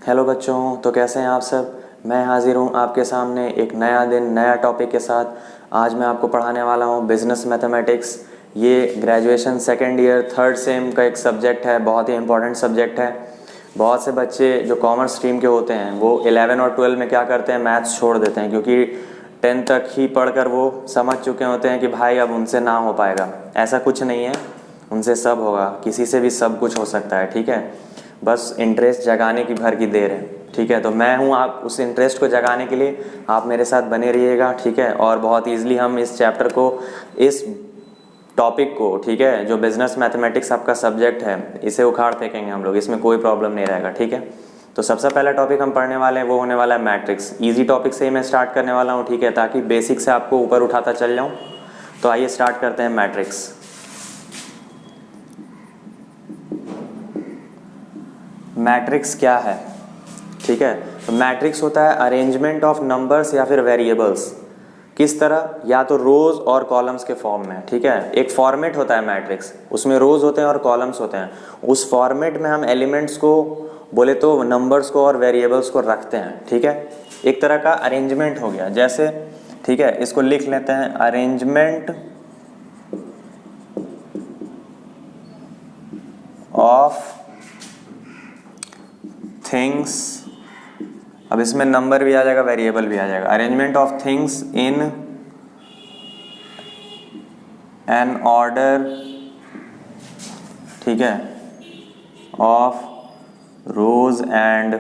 Hello बच्चों, तो कैसे हैं आप सब। मैं हाजिर हूँ आपके सामने एक नया दिन नया टॉपिक के साथ। आज मैं आपको पढ़ाने वाला हूँ बिजनेस मैथमेटिक्स। ये graduation second year third same का एक सब्जेक्ट है, बहुत ही इंपॉर्टेंट सब्जेक्ट है। बहुत से बच्चे जो कॉमर्स स्ट्रीम के होते हैं वो 11 और 12 में क्या करते हैं, मैथ्स छोड़ देते हैं, क्योंकि 10 तक ही पढ़कर वो समझ चुके होते हैं कि भाई अब उनसे ना हो पाएगा। ऐसा कुछ नहीं है, उनसे सब होगा, किसी से भी सब कुछ हो सकता है। ठीक है, बस इंटरेस्ट जगाने की भर की देर है। ठीक है, तो मैं हूँ आप उस इंटरेस्ट को जगाने के लिए, आप मेरे साथ बने रहिएगा। ठीक है, और बहुत ईजिली हम इस चैप्टर को, इस टॉपिक को, ठीक है, जो बिजनेस मैथमेटिक्स आपका सब्जेक्ट है, इसे उखाड़ फेंकेंगे हम लोग, इसमें कोई प्रॉब्लम नहीं रहेगा। ठीक है, तो सबसे पहला टॉपिक हम पढ़ने वाले हैं वो होने वाला है मैट्रिक्स। इजी टॉपिक से ही मैं स्टार्ट करने वाला हूँ, ठीक है, ताकि बेसिक से आपको ऊपर उठाता चल जाऊँ। तो आइए स्टार्ट करते हैं मैट्रिक्स। मैट्रिक्स क्या है? ठीक है, तो मैट्रिक्स होता है अरेंजमेंट ऑफ नंबर्स या फिर वेरिएबल्स। किस तरह? या तो रोज और कॉलम्स के फॉर्म में। ठीक है, एक फॉर्मेट होता है मैट्रिक्स, उसमें रोज होते हैं और कॉलम्स होते हैं। उस फॉर्मेट में हम एलिमेंट्स को, बोले तो नंबर्स को और वेरिएबल्स को रखते हैं। ठीक है, एक तरह का अरेंजमेंट हो गया जैसे। ठीक है, इसको लिख लेते हैं, अरेंजमेंट ऑफ थिंग्स। अब इसमें नंबर भी आ जाएगा, वेरिएबल भी आ जाएगा। Arrangement of things in an order, ठीक है, ऑफ रोज एंड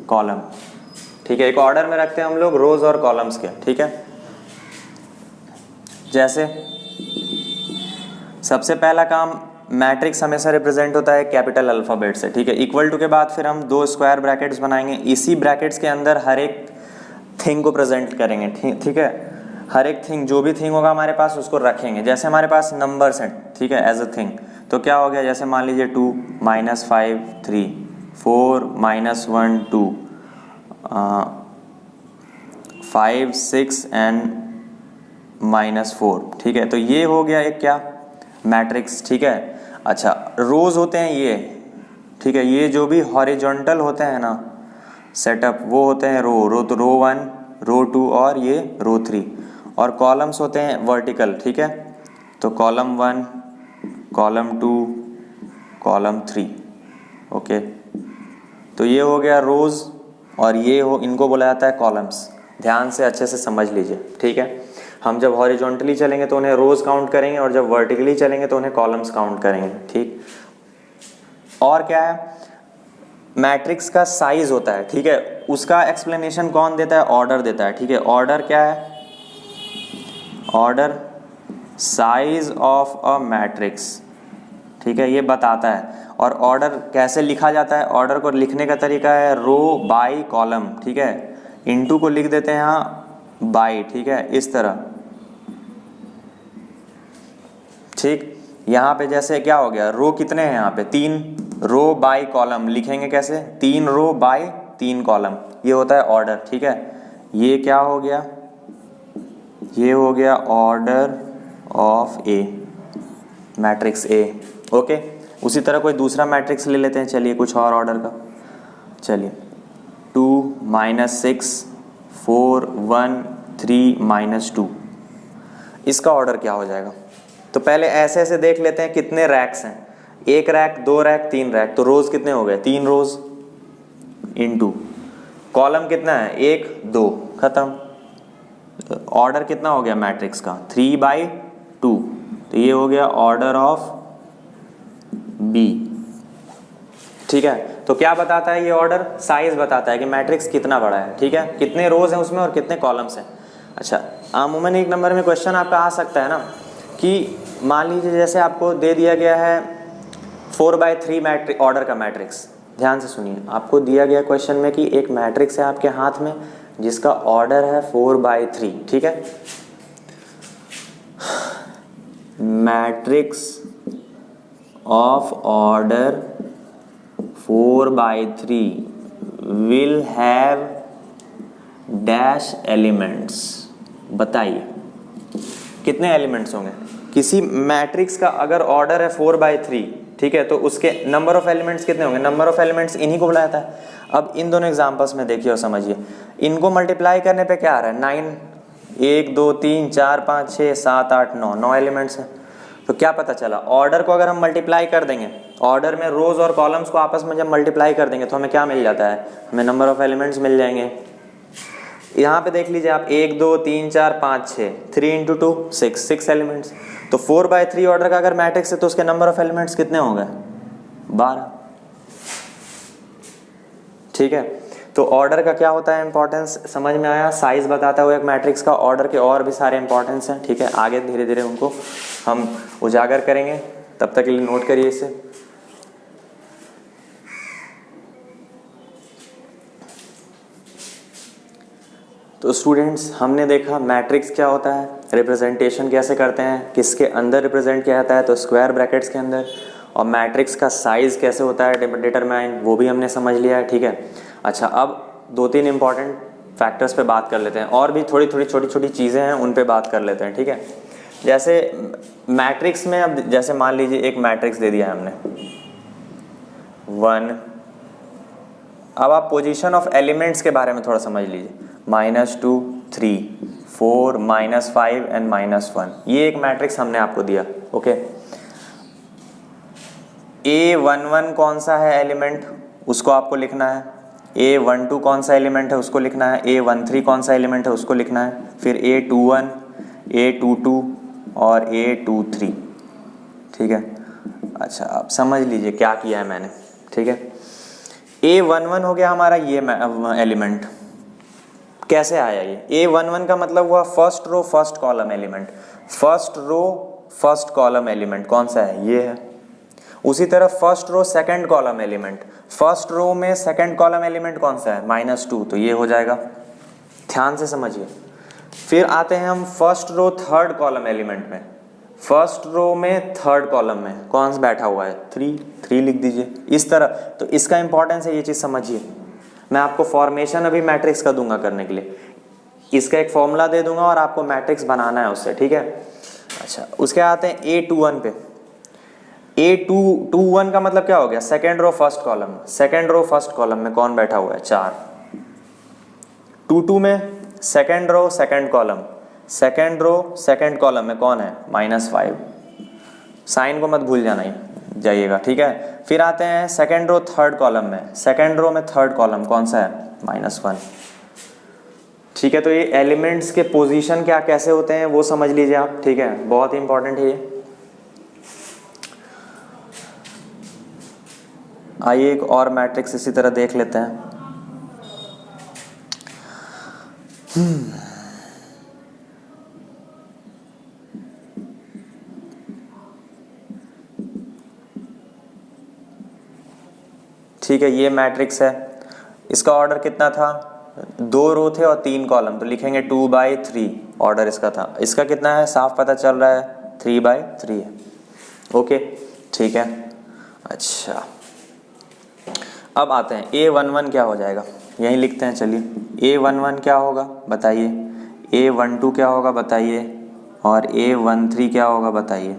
कॉलम। ठीक है, एक ऑर्डर में रखते हैं हम लोग रोज और कॉलम्स के। ठीक है, जैसे सबसे पहला काम, मैट्रिक्स हमेशा रिप्रेजेंट होता है कैपिटल अल्फाबेट से। ठीक है, इक्वल टू के बाद फिर हम दो स्क्वायर ब्रैकेट्स बनाएंगे, इसी ब्रैकेट्स के अंदर हर एक थिंग को प्रेजेंट करेंगे। ठीक है, हर एक थिंग, जो भी थिंग होगा हमारे पास उसको रखेंगे। जैसे हमारे पास नंबर्स हैं, ठीक है, एज अ थिंग, तो क्या हो गया, जैसे मान लीजिए 2 -5 3 4 -1 2 5 6 एंड -4। ठीक है, तो ये हो गया एक क्या, मैट्रिक्स। ठीक है, अच्छा, रोज होते हैं ये। ठीक है, ये जो भी हॉरिजॉन्टल होते हैं ना सेटअप, वो होते हैं रो तो रो 1 रो 2 और ये रो 3। और कॉलम्स होते हैं वर्टिकल। ठीक है, तो कॉलम 1 कॉलम 2 कॉलम 3। ओके, तो ये हो गया रोज, और ये हो, इनको बोला जाता है कॉलम्स। ध्यान से अच्छे से समझ लीजिए। ठीक है, हम जब हॉरिजॉन्टली चलेंगे तो उन्हें रोज काउंट करेंगे, और जब वर्टिकली चलेंगे तो उन्हें कॉलम्स काउंट करेंगे। ठीक, और क्या है, मैट्रिक्स का साइज होता है। ठीक है, उसका एक्सप्लेनेशन कौन देता है, ऑर्डर देता है। ठीक है, ऑर्डर क्या है, order size of a matrix. ठीक है, ये बताता है। और ऑर्डर कैसे लिखा जाता है, ऑर्डर को लिखने का तरीका है रो बाई कॉलम। ठीक है, इनटू को लिख देते हैं यहाँ बाई। ठीक है, इस तरह। ठीक, यहाँ पे जैसे क्या हो गया, रो कितने हैं यहाँ पे, 3 रो बाई कॉलम। लिखेंगे कैसे, 3 रो बाई 3 कॉलम, ये होता है ऑर्डर। ठीक है, ये क्या हो गया, ये हो गया order of A, matrix A. Okay, उसी तरह कोई दूसरा मैट्रिक्स ले लेते हैं, चलिए कुछ और ऑर्डर का। चलिए 2 -6 4 1 3 -2, इसका ऑर्डर क्या हो जाएगा। तो पहले ऐसे ऐसे देख लेते हैं कितने रैक्स हैं, 1 रैक 2 रैक 3 रैक, तो रोज कितने हो गए, 3 रोज इनटू कॉलम कितना है, 1 2, खत्म। ऑर्डर कितना हो गया मैट्रिक्स का, 3/2, तो ये हो गया ऑर्डर ऑफ बी। ठीक है, तो क्या बताता है ये ऑर्डर, साइज बताता है कि मैट्रिक्स कितना बड़ा है। ठीक है, कितने रोज हैं उसमें और कितने कॉलम्स हैं। अच्छा, अमूमन एक नंबर में क्वेश्चन आपका आ सकता है ना, कि मान लीजिए जैसे आपको दे दिया गया है 4/3 मैट्रिक्स, ऑर्डर का मैट्रिक्स। ध्यान से सुनिए, आपको दिया गया क्वेश्चन में कि एक मैट्रिक्स है आपके हाथ में जिसका ऑर्डर है 4/3। ठीक है, matrix of order 4/3 will have dash elements. बताइए कितने एलिमेंट्स होंगे किसी मैट्रिक्स का, अगर ऑर्डर है 4/3 ठीक है, तो उसके नंबर ऑफ एलिमेंट्स कितने होंगे, नंबर ऑफ एलिमेंट्स इन्हीं को बुलाता है। अब इन दोनों एग्जांपल्स में देखिए और समझिए, इनको मल्टीप्लाई करने पे क्या आ रहा है 9, 1 2 3 4 5 6 7 8 9, 9 एलिमेंट्स हैं। तो क्या पता चला, ऑर्डर को अगर हम मल्टीप्लाई कर देंगे, ऑर्डर में रोज और कॉलम्स को आपस में जब मल्टीप्लाई कर देंगे तो हमें क्या मिल जाता है, हमें नंबर ऑफ एलिमेंट्स मिल जाएंगे। यहाँ पे देख लीजिए आप 1 2 3 4 5 6, 3 इंटू 2 6 एलिमेंट्स। तो 4/3 ऑर्डर का अगर मैट्रिक्स है तो उसके नंबर ऑफ एलिमेंट्स कितने होंगे, 12। ठीक है, तो ऑर्डर का क्या होता है इंपॉर्टेंस समझ में आया, साइज बताता है वो एक मैट्रिक्स का, ऑर्डर के और भी सारे इंपॉर्टेंस हैं। ठीक है, आगे धीरे धीरे उनको हम उजागर करेंगे, तब तक के लिए नोट करिए इसे। तो स्टूडेंट्स हमने देखा मैट्रिक्स क्या होता है, रिप्रेजेंटेशन कैसे करते हैं, किसके अंदर रिप्रेजेंट किया जाता है, तो स्क्वायर ब्रैकेट्स के अंदर, और मैट्रिक्स का साइज कैसे होता है डिटरमाइन, वो भी हमने समझ लिया है। ठीक है, अच्छा अब 2-3 इंपॉर्टेंट फैक्टर्स पे बात कर लेते हैं, और भी थोड़ी थोड़ी छोटी छोटी चीज़ें हैं उन पे बात कर लेते हैं। ठीक है, जैसे मैट्रिक्स में अब जैसे मान लीजिए एक मैट्रिक्स दे दिया है हमने 1, अब आप पोजीशन ऑफ एलिमेंट्स के बारे में थोड़ा समझ लीजिए, -2 3 4 -5 एंड -1, ये एक मैट्रिक्स हमने आपको दिया। ओके, A11 कौन सा है एलिमेंट, उसको आपको लिखना है, A12 कौन सा एलिमेंट है उसको लिखना है, A13 कौन सा एलिमेंट है उसको लिखना है, फिर A21 A22 और A23। ठीक है, अच्छा आप समझ लीजिए क्या किया है मैंने। ठीक है, A11 हो गया हमारा ये एलिमेंट, कैसे आया ये, A11 का मतलब हुआ first row first column element, first row first column element कौन सा है, ये है। उसी तरह first row second column element, first row में सेकंड कॉलम एलिमेंट कौन सा है, -2, तो ये हो जाएगा, ध्यान से समझिए। फिर आते हैं हम first row third column element में, फर्स्ट रो में थर्ड कॉलम में कौन सा बैठा हुआ है, 3 लिख दीजिए इस तरह। तो इसका इंपॉर्टेंस है, ये चीज़ समझिए। मैं आपको फॉर्मेशन अभी मैट्रिक्स का दूंगा करने के लिए, इसका एक फॉर्मूला दे दूंगा और आपको मैट्रिक्स बनाना है उससे। ठीक है, अच्छा उसके आते हैं A21 पे, A21 का मतलब क्या हो गया, second row first column, second row first column में कौन बैठा हुआ है, 4। 22 में second row second column, second row second column में कौन है, -5, साइन को मत भूल जाना ही जाइएगा। ठीक है, फिर आते हैं सेकेंड रो थर्ड कॉलम में, सेकेंड रो में थर्ड कॉलम कौन सा है, -1। ठीक है, तो ये एलिमेंट्स के पोजीशन क्या कैसे होते हैं वो समझ लीजिए आप। ठीक है, बहुत ही इंपॉर्टेंट है ये। आइए एक और मैट्रिक्स इसी तरह देख लेते हैं। ठीक है, ये मैट्रिक्स है, इसका ऑर्डर कितना था, 2 रो थे और 3 कॉलम, तो लिखेंगे 2/3 ऑर्डर इसका था। इसका कितना है, साफ पता चल रहा है 3/3 है। ओके, ठीक है, अच्छा अब आते हैं A11 क्या हो जाएगा, यहीं लिखते हैं। चलिए A11 क्या होगा बताइए, A12 क्या होगा बताइए, और A13 क्या होगा बताइए।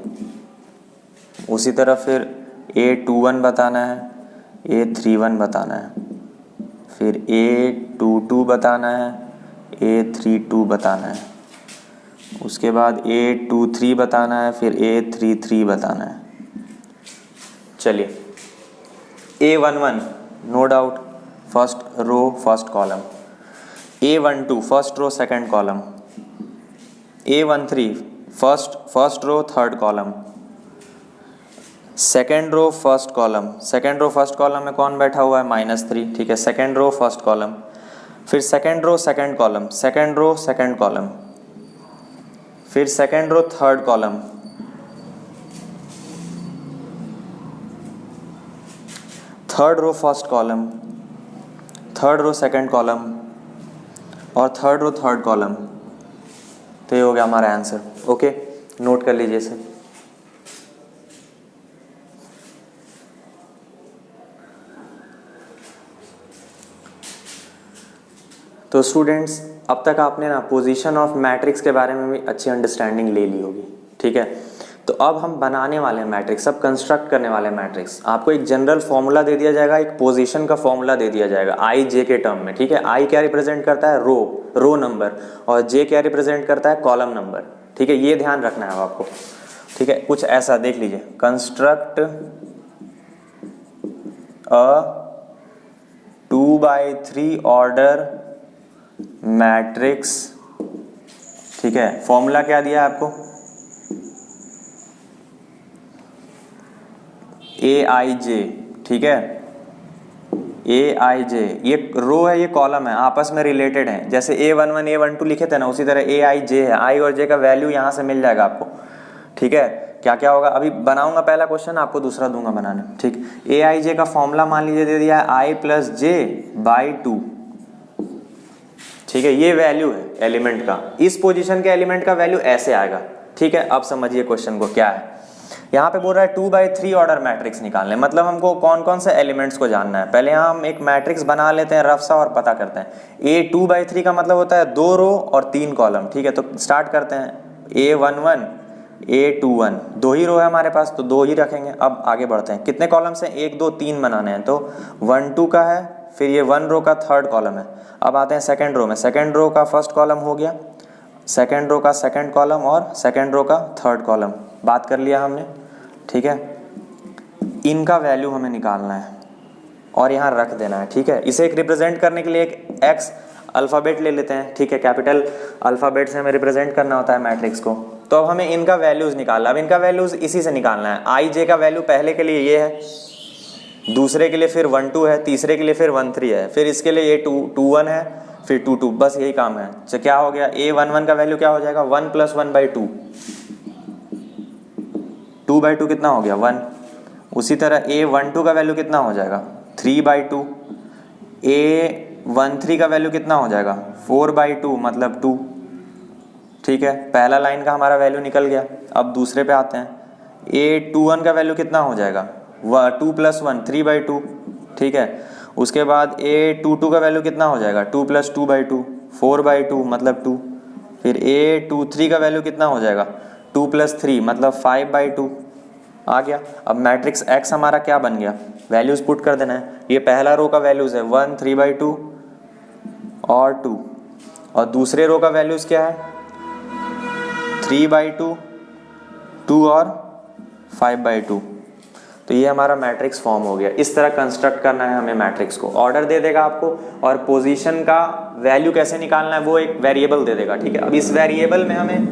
उसी तरह फिर A21 बताना है, A31 बताना है, फिर A22 बताना है, A32 बताना है, उसके बाद A23 बताना है, फिर A33 बताना है। चलिए A11 no doubt first row first column, A12 first row second column, A13 first row third column, second row first column, second row first column में कौन बैठा हुआ है, -3। ठीक है, सेकेंड रो फर्स्ट कॉलम, फिर second row second column, second row second column, फिर second row third column, third row first column, third row second column, और थर्ड रो थर्ड कॉलम। तो ये हो गया हमारा आंसर। ओके, नोट कर लीजिए इसे। तो स्टूडेंट्स अब तक आपने ना पोजीशन ऑफ मैट्रिक्स के बारे में भी अच्छी अंडरस्टैंडिंग ले ली होगी। ठीक है, तो अब हम बनाने वाले हैं मैट्रिक्स, अब कंस्ट्रक्ट करने वाले हैं मैट्रिक्स। आपको एक जनरल फॉर्मूला दे दिया जाएगा, एक पोजीशन का फॉर्मूला दे दिया जाएगा आई जे के टर्म में, ठीक है। आई क्या रिप्रेजेंट करता है, रो नंबर, और जे क्या रिप्रेजेंट करता है, कॉलम नंबर, ठीक है। ये ध्यान रखना है आपको, ठीक है। कुछ ऐसा देख लीजिए, कंस्ट्रक्ट अ 2/3 ऑर्डर मैट्रिक्स, ठीक है। फॉर्मूला क्या दिया है आपको, ए आई जे, ठीक है। ए आई जे, ये रो है, ये कॉलम है, आपस में रिलेटेड है। जैसे A11 A12 लिखे थे ना, उसी तरह ए आई जे है। आई और जे का वैल्यू यहां से मिल जाएगा आपको, ठीक है। क्या क्या होगा, अभी बनाऊंगा पहला क्वेश्चन, आपको दूसरा दूंगा बनाने, ठीक। ए आई जे का फॉर्मूला मान लीजिए दे दिया है आई प्लस जे बाई 2, ठीक है। ये वैल्यू है एलिमेंट का, इस पोजीशन के एलिमेंट का वैल्यू ऐसे आएगा, ठीक है। अब समझिए क्वेश्चन को क्या है। यहाँ पे बोल रहा है 2/3 ऑर्डर मैट्रिक्स निकालने, मतलब हमको कौन कौन से एलिमेंट्स को जानना है। पहले यहाँ हम एक मैट्रिक्स बना लेते हैं रफ सा और पता करते हैं। ए 2/3 का मतलब होता है 2 रो और 3 कॉलम, ठीक है। तो स्टार्ट करते हैं, A11 A21, 2 ही रो है हमारे पास तो 2 ही रखेंगे। अब आगे बढ़ते हैं, कितने कॉलम्स हैं, 1 2 3 बनाने हैं, तो 1 2 का है, फिर ये 1 रो का थर्ड कॉलम है। अब आते हैं सेकेंड रो में, सेकेंड रो का फर्स्ट कॉलम हो गया, सेकेंड रो का सेकेंड कॉलम और सेकेंड रो का थर्ड कॉलम, बात कर लिया हमने, ठीक है। इनका वैल्यू हमें निकालना है और यहाँ रख देना है, ठीक है। इसे एक रिप्रेजेंट करने के लिए एक एक्स अल्फ़ाबेट ले लेते हैं, ठीक है। कैपिटल अल्फ़ाबेट से हमें रिप्रेजेंट करना होता है मैट्रिक्स को। तो अब हमें इनका वैल्यूज़ निकालना है। अब इनका वैल्यूज़ इसी से निकालना है। आई जे का वैल्यू पहले के लिए ये है, दूसरे के लिए फिर 1 2 है, तीसरे के लिए फिर 1 3 है, फिर इसके लिए ये 2 1 है, फिर 2 2, बस यही काम है। तो क्या हो गया, A11 का वैल्यू क्या हो जाएगा, 1 + 1/2, 2/2 कितना हो गया, 1। उसी तरह A12 का वैल्यू कितना हो जाएगा, 3/2। A13 का वैल्यू कितना हो जाएगा, 4/2 मतलब 2, ठीक है। पहला लाइन का हमारा वैल्यू निकल गया। अब दूसरे पे आते हैं, A21 का वैल्यू कितना हो जाएगा, 2 + 1 3/2, ठीक है। उसके बाद A22 का वैल्यू कितना हो जाएगा, 2 + 2/2 4/2 मतलब 2। फिर A23 का वैल्यू कितना हो जाएगा, 2 + 3 मतलब 5/2 आ गया। अब मैट्रिक्स X हमारा क्या बन गया, वैल्यूज पुट कर देना है। ये पहला रो का वैल्यूज है 1 3/2 और 2, और दूसरे रो का वैल्यूज क्या है, 3/2 2 और 5/2। तो ये हमारा मैट्रिक्स फॉर्म हो गया। इस तरह कंस्ट्रक्ट करना है हमें मैट्रिक्स को। ऑर्डर दे देगा आपको और पोजीशन का वैल्यू कैसे निकालना है वो एक वेरिएबल दे देगा, ठीक है। अब इस वेरिएबल में हमें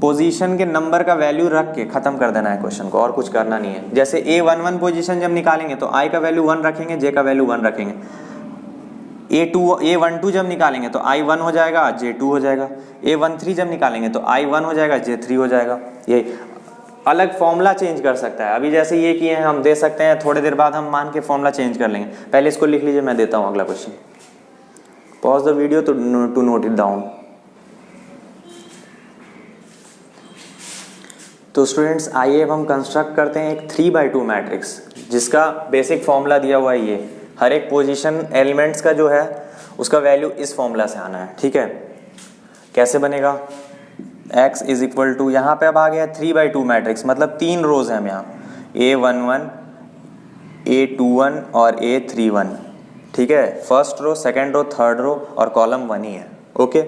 पोजीशन के नंबर का वैल्यू रख के खत्म कर देना है क्वेश्चन को, और कुछ करना नहीं है। जैसे A11 पोजीशन जब निकालेंगे तो I का वैल्यू 1 रखेंगे, J का वैल्यू 1 रखेंगे। A12 जब निकालेंगे तो I 1 हो जाएगा, J 2 हो जाएगा। A13 जब निकालेंगे तो I 1 हो जाएगा, J 3 हो जाएगा। ये अलग फॉर्मूला चेंज कर सकता है। अभी जैसे ये किए हैं हम दे सकते हैं, थोड़ी देर बाद हम मान के फॉर्मूला चेंज कर लेंगे। पहले इसको लिख लीजिए, मैं देता हूँ अगला question. Pause the video to note it down. तो स्टूडेंट्स आइए अब हम कंस्ट्रक्ट करते हैं एक 3/2 मैट्रिक्स, जिसका बेसिक फॉर्मूला दिया हुआ है ये। हर एक पोजीशन एलिमेंट्स का जो है उसका वैल्यू इस फॉर्मूला से आना है, ठीक है। कैसे बनेगा, x = यहाँ पे अब आ गया 3/2 मैट्रिक्स, मतलब 3 रोज हैं हम यहाँ, A11 A21 और A31, ठीक है। First row, second row, third row और कॉलम 1 ही है, ओके।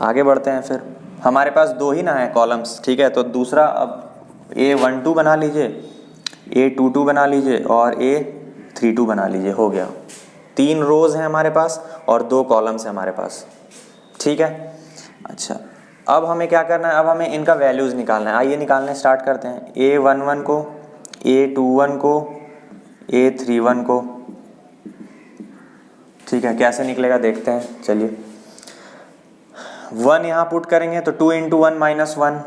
आगे बढ़ते हैं, फिर हमारे पास 2 ही ना है कॉलम्स, ठीक है। तो दूसरा अब A12 बना लीजिए, A22 बना लीजिए और A32 बना लीजिए, हो गया। 3 रोज हैं हमारे पास और 2 कॉलम्स हैं हमारे पास, ठीक है। अच्छा, अब हमें क्या करना है, अब हमें इनका वैल्यूज़ निकालना है। आइए निकालने स्टार्ट करते हैं। A11 को, A21 को, A31 को, ठीक है। कैसे निकलेगा देखते हैं, चलिए। 1 यहाँ पुट करेंगे तो 2 × 1 - 1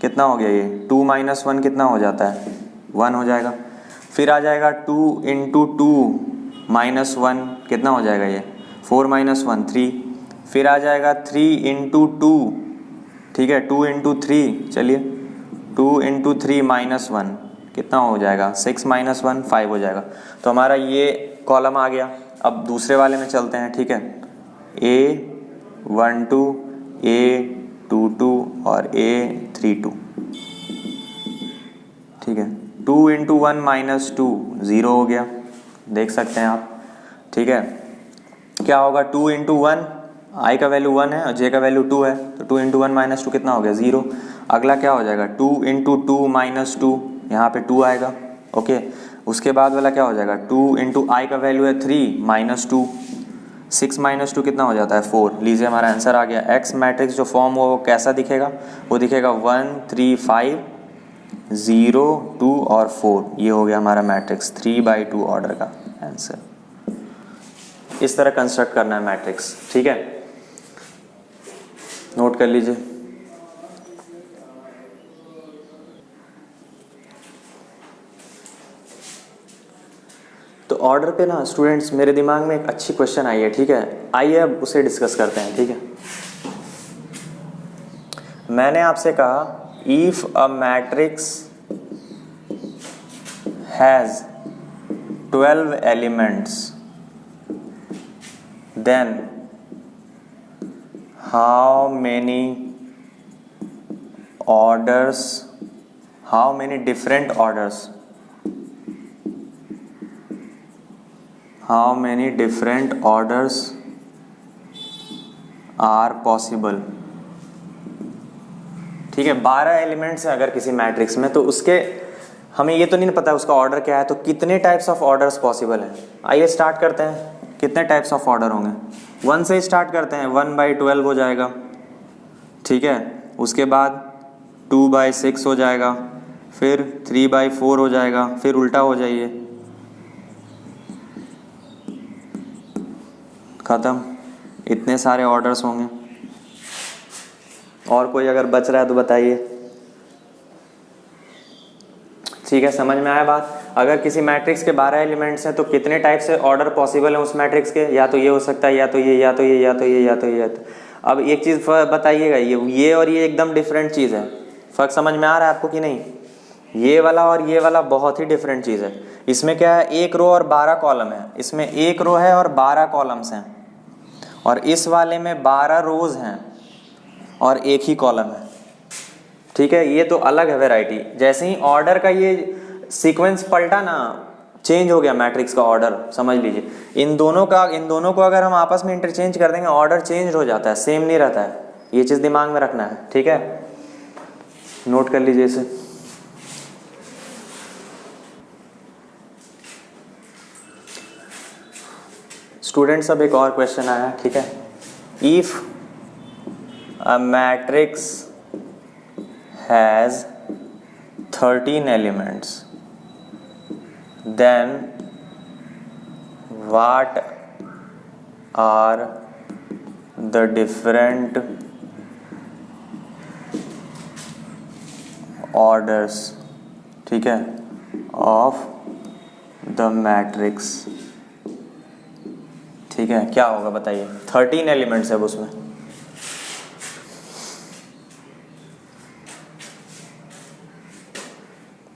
कितना हो गया, ये 2 - 1 कितना हो जाता है, 1 हो जाएगा। फिर आ जाएगा 2 × 2 - 1 कितना हो जाएगा, ये 4 - 1 3। फिर आ जाएगा 3 × 2, ठीक है, 2 × 3, चलिए 2 × 3 - 1 कितना हो जाएगा, 6 - 1 5 हो जाएगा। तो हमारा ये कॉलम आ गया। अब दूसरे वाले में चलते हैं, ठीक है। A12 A22 और A32, ठीक है। 2 इंटू 1 माइनस 2 0 हो गया, देख सकते हैं आप, ठीक है। क्या होगा 2 इंटू 1, आई का वैल्यू 1 है और जे का वैल्यू 2 है, तो 2 इंटू 1 माइनस 2 कितना हो गया 0। अगला क्या हो जाएगा 2 इंटू 2 माइनस 2, यहाँ पे 2 आएगा, ओके। उसके बाद वाला क्या हो जाएगा 2 इंटू आई का वैल्यू है 3 माइनस 2, 6 माइनस 2 कितना हो जाता है 4। लीजिए हमारा आंसर आ गया। एक्स मैट्रिक्स जो फॉर्म हुआ वो कैसा दिखेगा, वो दिखेगा 1 3 5 0 2 और 4, ये हो गया हमारा मैट्रिक्स 3/2 ऑर्डर का आंसर। इस तरह कंस्ट्रक्ट करना है मैट्रिक्स, ठीक है, नोट कर लीजिए। तो ऑर्डर पे ना स्टूडेंट्स मेरे दिमाग में एक अच्छी क्वेश्चन आई है, ठीक है, आइए अब उसे डिस्कस करते हैं, ठीक है। मैंने आपसे कहा if a matrix has 12 elements then how many orders, how many different orders, how many different orders are possible। ठीक है, 12 एलिमेंट्स हैं अगर किसी मैट्रिक्स में, तो उसके हमें ये तो नहीं पता उसका ऑर्डर क्या है, तो कितने टाइप्स ऑफ ऑर्डर्स पॉसिबल हैं। आइए स्टार्ट करते हैं, कितने टाइप्स ऑफ ऑर्डर होंगे। 1 से स्टार्ट करते हैं, 1/12 हो जाएगा, ठीक है। उसके बाद 2/6 हो जाएगा, फिर 3/4 हो जाएगा, फिर उल्टा हो जाइए, ख़त्म। इतने सारे ऑर्डर्स होंगे। और कोई अगर बच रहा है तो बताइए, ठीक है, समझ में आया बात। अगर किसी मैट्रिक्स के 12 एलिमेंट्स हैं तो कितने टाइप से ऑर्डर पॉसिबल है उस मैट्रिक्स के, या तो ये हो सकता है, या तो ये, या तो ये, या तो ये, या तो ये, या तो। अब एक चीज़ बताइएगा, ये और ये एकदम डिफरेंट चीज़ है, फ़र्क समझ में आ रहा है आपको कि नहीं। ये वाला और ये वाला बहुत ही डिफरेंट चीज़ है। इसमें क्या है, 1 रो और 12 कॉलम है, इसमें 1 रो है और 12 कॉलम्स हैं, और इस वाले में 12 रोज हैं और 1 ही कॉलम है, ठीक है। ये तो अलग है वैरायटी। जैसे ही ऑर्डर का ये सीक्वेंस पलटा ना, चेंज हो गया मैट्रिक्स का ऑर्डर, समझ लीजिए। इन दोनों को अगर हम आपस में इंटरचेंज कर देंगे, ऑर्डर चेंज हो जाता है, सेम नहीं रहता है। ये चीज़ दिमाग में रखना है, ठीक है, नोट कर लीजिए इसे। स्टूडेंट्स अब एक और क्वेश्चन आया, ठीक है। If a matrix has 13 elements, then what are the different orders, ठीक है, of the matrix, ठीक है। क्या होगा बताइए, 13 एलिमेंट्स है उसमें।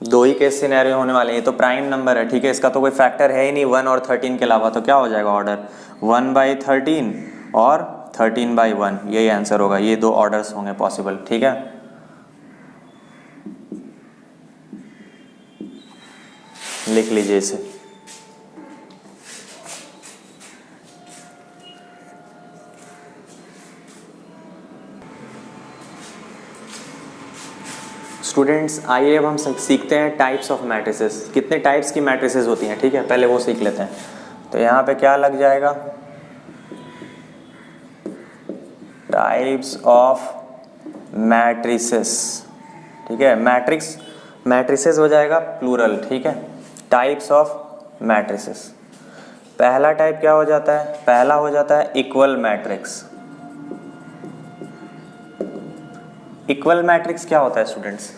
दो ही केस सिनेरियो होने वाले हैं, ये तो प्राइम नंबर है, ठीक है, इसका तो कोई फैक्टर है ही नहीं 1 और 13 के अलावा, तो क्या हो जाएगा ऑर्डर 1/13 और 13/1, यही आंसर होगा। ये 2 ऑर्डर्स होंगे पॉसिबल, ठीक है। लिख लीजिए इसे। स्टूडेंट्स आइए अब हम सीखते हैं टाइप्स ऑफ मैट्रिसेस। कितने टाइप्स की मैट्रिसेस होती हैं, ठीक है, पहले वो सीख लेते हैं। तो यहाँ पे क्या लग जाएगा, टाइप्स ऑफ मैट्रिसेस, ठीक है। मैट्रिसेस हो जाएगा प्लूरल, ठीक है, टाइप्स ऑफ मैट्रिसेस। पहला टाइप क्या हो जाता है, पहला हो जाता है इक्वल मैट्रिक्स। इक्वल मैट्रिक्स क्या होता है स्टूडेंट्स,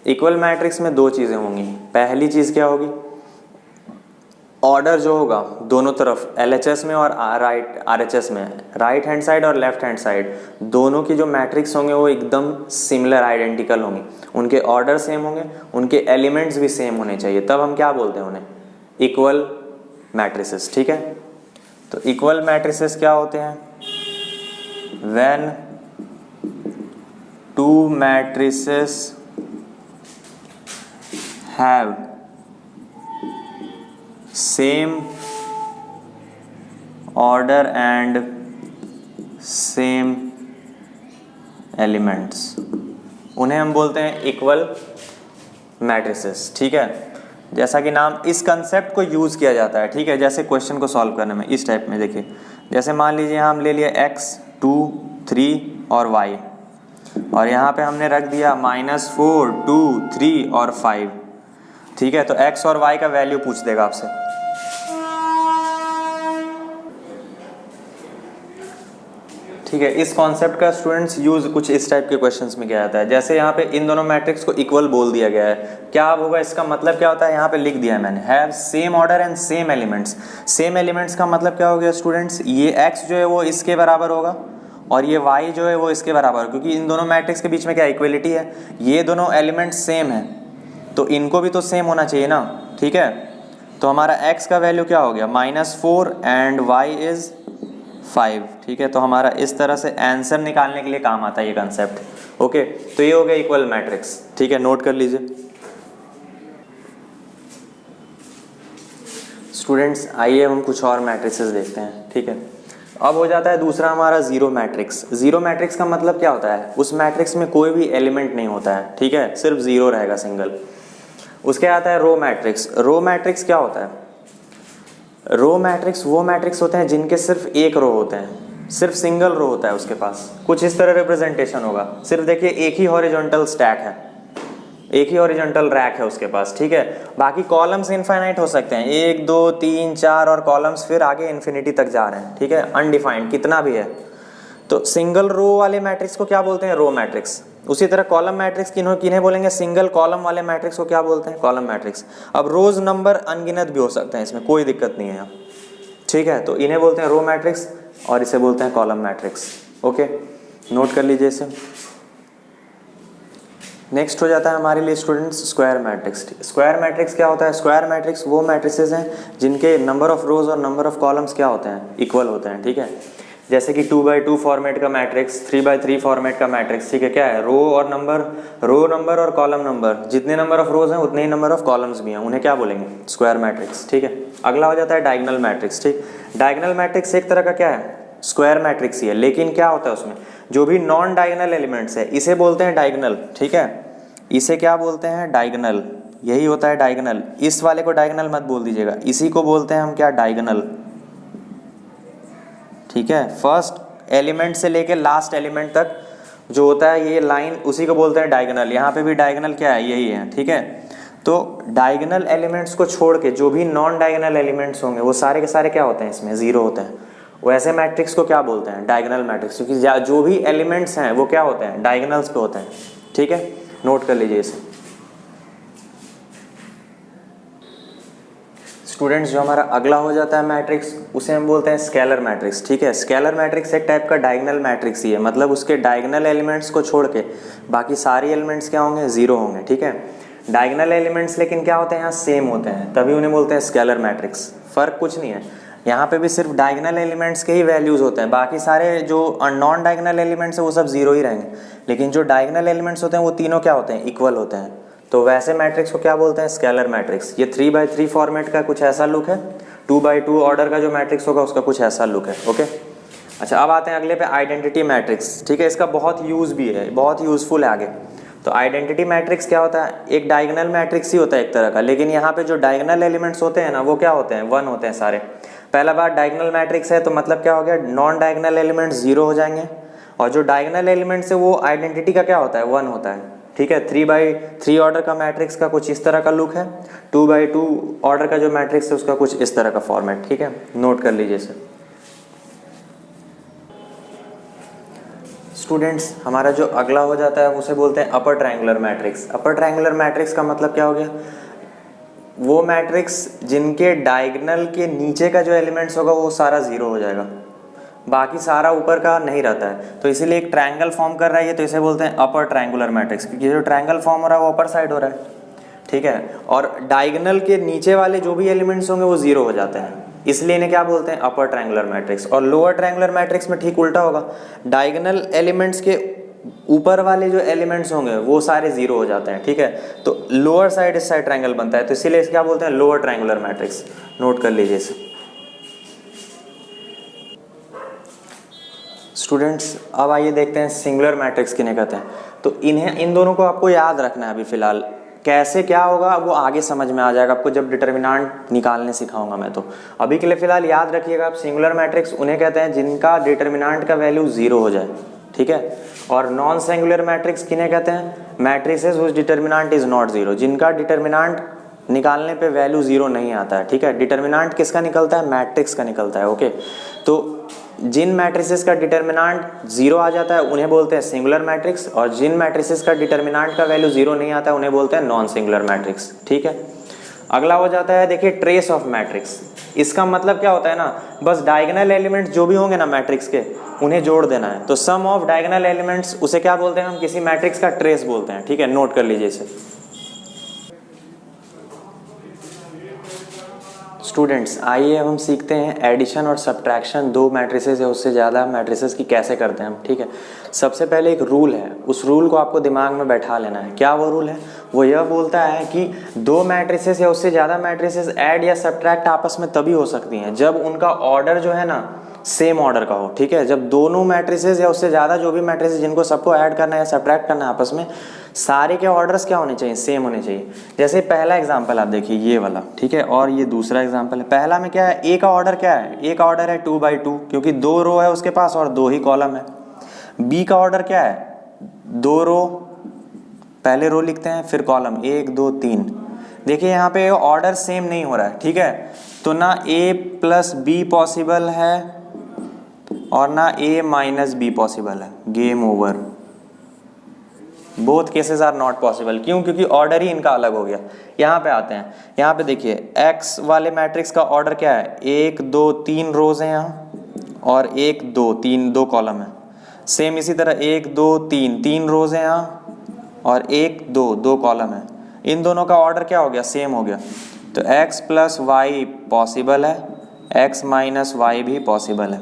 इक्वल मैट्रिक्स में 2 चीजें होंगी। पहली चीज क्या होगी, ऑर्डर जो होगा दोनों तरफ, LHS में और RHS में, राइट हैंड साइड और लेफ्ट हैंड साइड, दोनों की जो मैट्रिक्स होंगे वो एकदम सिमिलर, आइडेंटिकल होंगी। उनके ऑर्डर सेम होंगे, उनके एलिमेंट्स भी सेम होने चाहिए, तब हम क्या बोलते हैं उन्हें, इक्वल मैट्रिसेस, ठीक है। तो इक्वल मैट्रिसेस क्या होते हैं, when two matrices have same order and same elements, उन्हें हम बोलते हैं इक्वल मैट्रिसेस। ठीक है, जैसा कि नाम, इस कंसेप्ट को यूज किया जाता है। ठीक है, जैसे क्वेश्चन को सॉल्व करने में इस टाइप में देखिए, जैसे मान लीजिए यहाँ हम ले लिए x 2 3 और y, और यहाँ पे हमने रख दिया -4 2 3 और 5। ठीक है, तो x और y का वैल्यू पूछ देगा आपसे। ठीक है, इस कॉन्सेप्ट का स्टूडेंट्स यूज कुछ इस टाइप के क्वेश्चंस में किया जाता है। जैसे यहाँ पे इन दोनों मैट्रिक्स को इक्वल बोल दिया गया है, क्या होगा, इसका मतलब क्या होता है, यहाँ पे लिख दिया है मैंने, have same order and same elements. Same elements का मतलब क्या हो गया स्टूडेंट्स, ये x जो है वो इसके बराबर होगा और ये y जो है वो इसके बराबर, क्योंकि इन दोनों मैट्रिक्स के बीच में क्या इक्वलिटी है, ये दोनों एलिमेंट्स सेम है तो इनको भी तो सेम होना चाहिए ना। ठीक है, तो हमारा x का वैल्यू क्या हो गया -4 एंड y इज 5। ठीक है, तो हमारा इस तरह से आंसर निकालने के लिए काम आता है ये कंसेप्ट। ओके, तो ये हो गया इक्वल मैट्रिक्स। ठीक है, नोट कर लीजिए स्टूडेंट्स। आइए हम कुछ और मैट्रिक्सेस देखते हैं। ठीक है, अब हो जाता है दूसरा हमारा जीरो मैट्रिक्स। जीरो मैट्रिक्स का मतलब क्या होता है, उस मैट्रिक्स में कोई भी एलिमेंट नहीं होता है। ठीक है, सिर्फ जीरो रहेगा, सिंगल। उसके आता है रो मैट्रिक्स। रो मैट्रिक्स क्या होता है, रो मैट्रिक्स वो मैट्रिक्स होते हैं जिनके सिर्फ एक रो होते हैं, सिर्फ सिंगल रो होता है उसके पास। कुछ इस तरह रिप्रेजेंटेशन होगा, सिर्फ देखिए एक ही हॉरिजॉन्टल स्टैक है, एक ही हॉरिजॉन्टल रैक है उसके पास। ठीक है, बाकी कॉलम्स इनफाइनाइट हो सकते हैं, 1 2 3 4 और कॉलम्स फिर आगे इन्फिनिटी तक जा रहे हैं। ठीक है, अनडिफाइंड कितना भी है। तो सिंगल रो वाले मैट्रिक्स को क्या बोलते हैं, रो मैट्रिक्स। उसी तरह कॉलम मैट्रिक्स किन्हें बोलेंगे, सिंगल कॉलम वाले मैट्रिक्स को क्या बोलते हैं, कॉलम मैट्रिक्स। अब रोज नंबर अनगिनत भी हो सकते हैं, इसमें कोई दिक्कत नहीं है यहाँ। ठीक है, तो इन्हें बोलते हैं रो मैट्रिक्स और इसे बोलते हैं कॉलम मैट्रिक्स। ओके, नोट कर लीजिए इसे। नेक्स्ट हो जाता है हमारे लिए students square matrix. Square matrix क्या होता है, स्क्वायर मैट्रिक्स वो मैट्रिसेस हैं जिनके नंबर ऑफ रोज और नंबर ऑफ कॉलम्स क्या होते हैं, इक्वल होते हैं। ठीक है, जैसे कि 2x2 फॉर्मेट का मैट्रिक्स, 3x3 फॉर्मेट का मैट्रिक्स। ठीक है, क्या है, रो नंबर और कॉलम नंबर, जितने नंबर ऑफ रोज हैं उतने ही नंबर ऑफ कॉलम्स भी हैं, उन्हें क्या बोलेंगे, स्क्वायर मैट्रिक्स। ठीक है, अगला हो जाता है डायगोनल मैट्रिक्स। ठीक, डायगोनल मैट्रिक्स एक तरह का क्या है, स्क्वायर मैट्रिक्स ही है, लेकिन क्या होता है उसमें जो भी नॉन डायगोनल एलिमेंट्स है इसे बोलते हैं डायगोनल। ठीक है, इसे क्या बोलते हैं, डायगोनल, यही होता है डायगोनल। इस वाले को डायगोनल मत बोल दीजिएगा, इसी को बोलते हैं हम क्या, डायगोनल। ठीक है, फर्स्ट एलिमेंट से लेके लास्ट एलिमेंट तक जो होता है ये लाइन, उसी को बोलते हैं डायगोनल। यहाँ पे भी डायगोनल क्या है, यही है। ठीक है, तो डायगोनल एलिमेंट्स को छोड़ के जो भी नॉन डायगोनल एलिमेंट्स होंगे वो सारे के सारे क्या होते हैं, इसमें जीरो होते हैं। वैसे मैट्रिक्स को क्या बोलते हैं, डायगोनल मैट्रिक्स, क्योंकि जो भी एलिमेंट्स हैं वो क्या होते हैं, डायगोनल्स पे होते हैं। ठीक है, नोट कर लीजिए इसे स्टूडेंट्स। जो हमारा अगला हो जाता है मैट्रिक्स, उसे हम बोलते हैं स्केलर मैट्रिक्स। ठीक है, स्केलर मैट्रिक्स एक टाइप का डायगोनल मैट्रिक्स ही है, मतलब उसके डायगोनल एलिमेंट्स को छोड़ के बाकी सारे एलिमेंट्स क्या होंगे, जीरो होंगे। ठीक है, डायगोनल एलिमेंट्स लेकिन क्या होते हैं, यहाँ सेम होते हैं, तभी उन्हें बोलते हैं स्केलर मैट्रिक्स। फर्क कुछ नहीं है, यहाँ पे भी सिर्फ डायगोनल एलिमेंट्स के ही वैल्यूज होते हैं, बाकी सारे जो नॉन डायगोनल एलिमेंट्स है वो सब जीरो ही रहेंगे, लेकिन जो डायगोनल एलिमेंट्स होते हैं वो तीनों क्या होते हैं, इक्वल होते हैं। तो वैसे मैट्रिक्स को क्या बोलते हैं, स्केलर मैट्रिक्स। ये 3x3 फॉर्मेट का कुछ ऐसा लुक है, 2x2 ऑर्डर का जो मैट्रिक्स होगा उसका कुछ ऐसा लुक है। ओके, अच्छा अब आते हैं अगले पे, आइडेंटिटी मैट्रिक्स। ठीक है, इसका बहुत यूज भी है, बहुत यूजफुल है आगे। तो आइडेंटिटी मैट्रिक्स क्या होता है, एक डायगोनल मैट्रिक्स ही होता है एक तरह का, लेकिन यहाँ पे जो डायगोनल एलिमेंट्स होते हैं ना वो क्या होते हैं, 1 होते हैं सारे। पहला बार डायगोनल मैट्रिक्स है तो मतलब क्या हो गया, नॉन डायगोनल एलिमेंट्स 0 हो जाएंगे, और जो डायगोनल एलिमेंट्स है वो आइडेंटिटी का क्या होता है, 1 होता है। ठीक है, 3x3 ऑर्डर का मैट्रिक्स का कुछ इस तरह का लुक है, 2x2 ऑर्डर का जो मैट्रिक्स है उसका कुछ इस तरह का फॉर्मेट। ठीक है, नोट कर लीजिए इसे स्टूडेंट्स। हमारा जो अगला हो जाता है उसे बोलते हैं upper triangular matrix. Upper triangular matrix का मतलब क्या हो गया, वो मैट्रिक्स जिनके डायगोनल के नीचे का जो एलिमेंट्स होगा वो सारा 0 हो जाएगा, बाकी सारा ऊपर का नहीं रहता है। तो इसीलिए एक ट्रायंगल फॉर्म कर रहा है ये, तो इसे बोलते हैं अपर ट्रायंगुलर मैट्रिक्स, क्योंकि जो ट्रायंगल फॉर्म हो रहा है वो अपर साइड हो रहा है। ठीक है, और डायगोनल के नीचे वाले जो भी एलिमेंट्स होंगे वो 0 हो जाते हैं, इसलिए इन्हें क्या बोलते हैं, अपर ट्रायंगुलर मैट्रिक्स। और लोअर ट्रायंगुलर मैट्रिक्स में ठीक उल्टा होगा, डायगोनल एलिमेंट्स के ऊपर वाले जो एलिमेंट्स होंगे वो सारे जीरो हो जाते हैं, ठीक है। तो लोअर साइड इस साइड ट्रायंगल बनता है, तो इसीलिए क्या बोलते हैं, लोअर ट्रायंगुलर मैट्रिक्स। नोट कर लीजिए इसे स्टूडेंट्स। अब आइए देखते हैं सिंगुलर मैट्रिक्स किन्हें कहते हैं। तो इन दोनों को आपको याद रखना है अभी फिलहाल। कैसे क्या होगा वो आगे समझ में आ जाएगा आपको जब डिटर्मिनेंट निकालने सिखाऊंगा मैं। तो अभी के लिए फिलहाल याद रखिएगा आप, सिंगुलर मैट्रिक्स उन्हें कहते हैं जिनका डिटर्मिनेंट का वैल्यू जीरो हो जाए, ठीक है। और नॉन सिंगुलर मैट्रिक्स किन्हें कहते हैं, matrices whose determinant is not zero, जिनका डिटर्मिनेंट निकालने पे वैल्यू जीरो नहीं आता है, ठीक है। डिटर्मिनेंट किसका निकलता है, मैट्रिक्स का निकलता है, ओके। तो जिन मैट्रिसेस का डिटर्मिनेंट जीरो आ जाता है उन्हें बोलते हैं सिंगुलर मैट्रिक्स, और जिन मैट्रिसेस का डिटर्मिनेंट का वैल्यू जीरो नहीं आता है उन्हें बोलते हैं नॉन सिंगुलर मैट्रिक्स, ठीक है। अगला हो जाता है देखिए ट्रेस ऑफ मैट्रिक्स। इसका मतलब क्या होता है ना, बस डायगोनल एलिमेंट्स जो भी होंगे ना मैट्रिक्स के उन्हें जोड़ देना है। तो सम ऑफ डायगोनल एलिमेंट्स उसे क्या बोलते हैं, हम किसी मैट्रिक्स का ट्रेस बोलते हैं, ठीक है। नोट कर लीजिए इसे स्टूडेंट्स। आइए हम सीखते हैं एडिशन और सब्ट्रैक्शन दो मैट्रिसेस या उससे ज़्यादा मैट्रिसेस की कैसे करते हैं हम, ठीक है। सबसे पहले एक रूल है, उस रूल को आपको दिमाग में बैठा लेना है। क्या वो रूल है, वो यह बोलता है कि दो मैट्रिसेस या उससे ज़्यादा मैट्रिसेस ऐड या सब्ट्रैक्ट आपस में तभी हो सकती हैं जब उनका ऑर्डर जो है ना सेम ऑर्डर का हो, ठीक है। जब दोनों मैट्रिसेस या उससे ज़्यादा जो भी मैट्रिसेस जिनको सबको ऐड करना है या सब्ट्रैक्ट करना है आपस में, सारे के ऑर्डर्स क्या होने चाहिए, सेम होने चाहिए। जैसे पहला एग्जांपल आप देखिए ये वाला, ठीक है, और ये दूसरा एग्जांपल है। पहला में क्या है, ए का ऑर्डर क्या है, ए का ऑर्डर है 2/2 क्योंकि 2 रो है उसके पास और 2 ही कॉलम है। बी का ऑर्डर क्या है, 2 रो, पहले रो लिखते हैं फिर कॉलम 1 2 3। देखिए यहाँ पे ऑर्डर सेम नहीं हो रहा है, ठीक है। तो ना ए प्लस बी पॉसिबल है और ना ए माइनस बी पॉसिबल है, game over. Both cases are not possible, क्यों, क्योंकि ऑर्डर ही इनका अलग हो गया। यहाँ पे आते हैं, यहाँ पे देखिए एक्स वाले मैट्रिक्स का ऑर्डर क्या है, 1 2 3 रोज हैं यहाँ और 1 2 3 2 कॉलम है। सेम इसी तरह 1 2 3 3 रोज हैं यहाँ और 1 2 2 कॉलम है। इन दोनों का ऑर्डर क्या हो गया, सेम हो गया। तो x प्लस वाई पॉसिबल है, x माइनस वाई भी पॉसिबल है,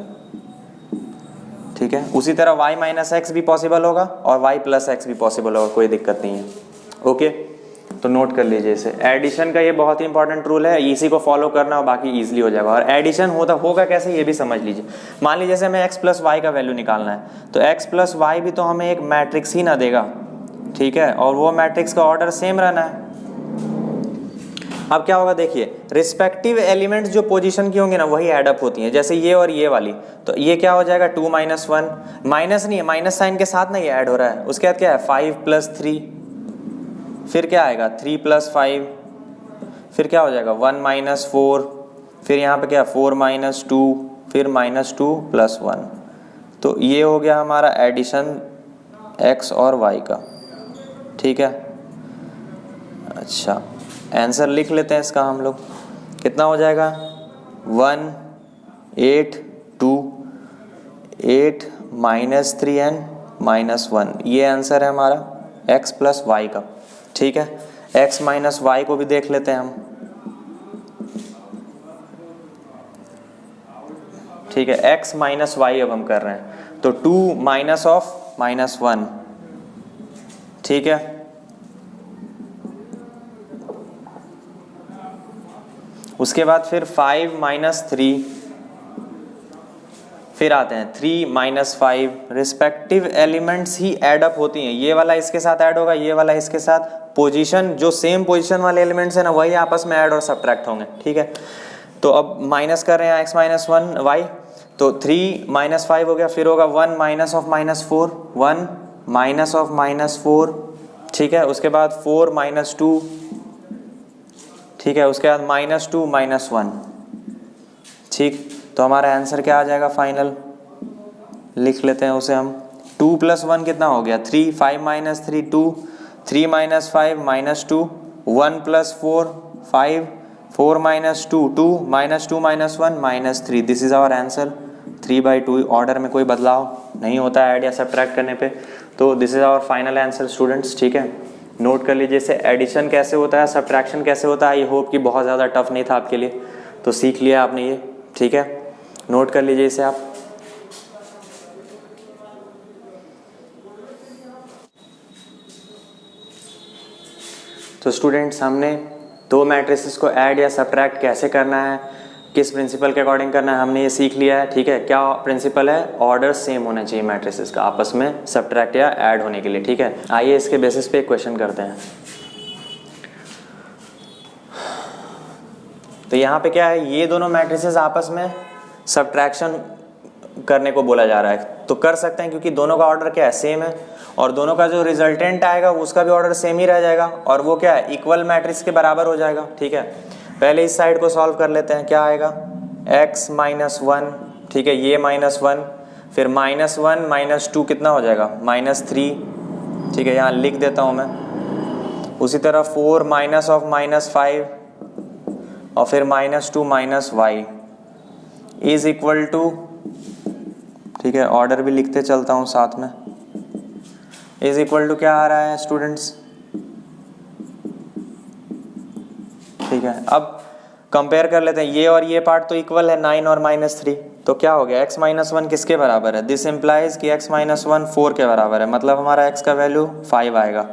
ठीक है। उसी तरह y माइनस एक्स भी पॉसिबल होगा और y प्लस एक्स भी पॉसिबल होगा, कोई दिक्कत नहीं है, ओके। तो नोट कर लीजिए इसे। एडिशन का ये बहुत ही इंपॉर्टेंट रूल है, इसी को फॉलो करना और बाकी इजीली हो जाएगा। और एडिशन होगा कैसे ये भी समझ लीजिए। मान लीजिए जैसे हमें x प्लस वाई का वैल्यू निकालना है, तो x प्लस वाई भी तो हमें एक मैट्रिक्स ही ना देगा, ठीक है, और वो मैट्रिक्स का ऑर्डर सेम रहना है। अब क्या होगा देखिए, रिस्पेक्टिव एलिमेंट्स जो पोजीशन की होंगे ना वही ऐड अप होती हैं, जैसे ये और ये वाली। तो ये क्या हो जाएगा 2 - 1, माइनस नहीं है, माइनस साइन के साथ ना ये ऐड हो रहा है। उसके बाद क्या है 5 + 3, फिर क्या आएगा 3 + 5, फिर क्या हो जाएगा 1 - 4, फिर यहाँ पे क्या 4 - 2, फिर -2 + 1। तो ये हो गया हमारा एडिशन x और y का, ठीक है। अच्छा आंसर लिख लेते हैं इसका हम लोग, कितना हो जाएगा 1 8 2 8 -3 n -1। ये आंसर है हमारा x प्लस वाई का, ठीक है। x माइनस वाई को भी देख लेते हैं हम, ठीक है। x माइनस वाई अब हम कर रहे हैं, तो 2 माइनस ऑफ -1, ठीक है। उसके बाद फिर 5 - 3, फिर आते हैं 3 - 5। रिस्पेक्टिव एलिमेंट्स ही ऐड अप होती हैं, ये वाला इसके साथ ऐड होगा, ये वाला इसके साथ। पोजीशन जो सेम पोजीशन वाले एलिमेंट्स है ना वही आपस में ऐड और सब्ट्रैक्ट होंगे, ठीक है। तो अब माइनस कर रहे हैं x - 1 y, तो 3 - 5 हो गया, फिर होगा 1 माइनस ऑफ -4, 1 माइनस ऑफ -4, ठीक है। उसके बाद 4 - 2, ठीक है। उसके बाद -2 - 1, ठीक। तो हमारा आंसर क्या आ जाएगा फाइनल, लिख लेते हैं उसे हम। 2 + 1 कितना हो गया 3, 5 - 3 2, 3 - 5 -2, 1 + 4 5, 4 - 2 2, -2 - 1 -3। This is our answer 3/2। Order में कोई बदलाव नहीं होता है ऐड या सब्ट्रैक्ट करने पे। तो this is our final answer students, ठीक है। नोट कर लीजिए इसे, एडिशन कैसे होता है, सब्ट्रैक्शन कैसे होता है। आई होप कि बहुत ज़्यादा टफ नहीं था आपके लिए, तो सीख लिया आपने ये, ठीक है। नोट कर लीजिए इसे आप। तो स्टूडेंट्स हमने दो मैट्रिसेस को ऐड या सब्ट्रैक्ट कैसे करना है, किस प्रिंसिपल के अकॉर्डिंग करना है, हमने ये सीख लिया है। ठीक है, क्या प्रिंसिपल है? ऑर्डर सेम होना चाहिए मैट्रिसेस का आपस में सब्ट्रैक्ट या ऐड होने के लिए। ठीक है, आइए इसके बेसिस पे एक क्वेश्चन करते हैं। तो यहाँ पे क्या है, ये दोनों मैट्रिसेस आपस में सब्ट्रैक्शन करने को बोला जा रहा है, तो कर सकते हैं क्योंकि दोनों का ऑर्डर क्या है? सेम है, और दोनों का जो रिजल्टेंट आएगा उसका भी ऑर्डर सेम ही रह जाएगा, और वो क्या है? इक्वल मैट्रिक्स के बराबर हो जाएगा। ठीक है, पहले इस साइड को सॉल्व कर लेते हैं। क्या आएगा? x माइनस 1, ठीक है, ये -1, फिर -1 -2 कितना हो जाएगा? -3। ठीक है, यहाँ लिख देता हूँ मैं। उसी तरह 4 माइनस ऑफ -5 और फिर -2 minus y is equal to, ठीक है, ऑर्डर भी लिखते चलता हूँ साथ में, इज इक्वल टू क्या आ रहा है स्टूडेंट्स? ठीक है, अब कंपेयर कर लेते हैं, ये और ये पार्ट तो इक्वल है 9 और -3, तो क्या हो गया? x माइनस 1 किसके बराबर है? दिस इम्प्लाइज कि x माइनस 1 4 के बराबर है, मतलब हमारा x का वैल्यू 5 आएगा।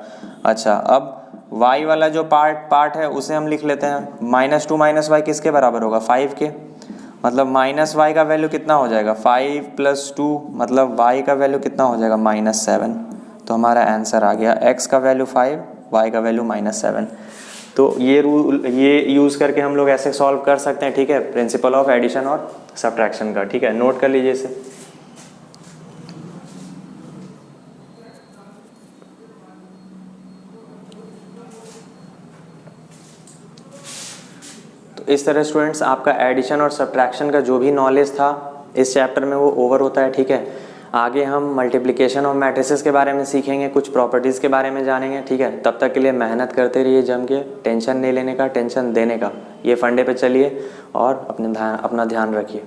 अच्छा, अब y वाला जो पार्ट है उसे हम लिख लेते हैं। -2 माइनस y किसके बराबर होगा? 5 के, मतलब माइनस y का वैल्यू कितना हो जाएगा? 5 + 2, मतलब y का वैल्यू कितना हो जाएगा? -7। तो हमारा आंसर आ गया, x का वैल्यू 5, y का वैल्यू -7। तो ये रूल, ये यूज़ करके हम लोग ऐसे सॉल्व कर सकते हैं। ठीक है, प्रिंसिपल ऑफ एडिशन और सब्ट्रैक्शन का। ठीक है, नोट कर लीजिए इसे। तो इस तरह स्टूडेंट्स आपका एडिशन और सब्ट्रैक्शन का जो भी नॉलेज था इस चैप्टर में वो ओवर होता है। ठीक है, आगे हम मल्टीप्लिकेशन ऑफ मैट्रिसेस के बारे में सीखेंगे, कुछ प्रॉपर्टीज़ के बारे में जानेंगे। ठीक है, तब तक के लिए मेहनत करते रहिए जम के, टेंशन नहीं लेने का, टेंशन देने का, ये फंडे पे चलिए और अपना ध्यान रखिए।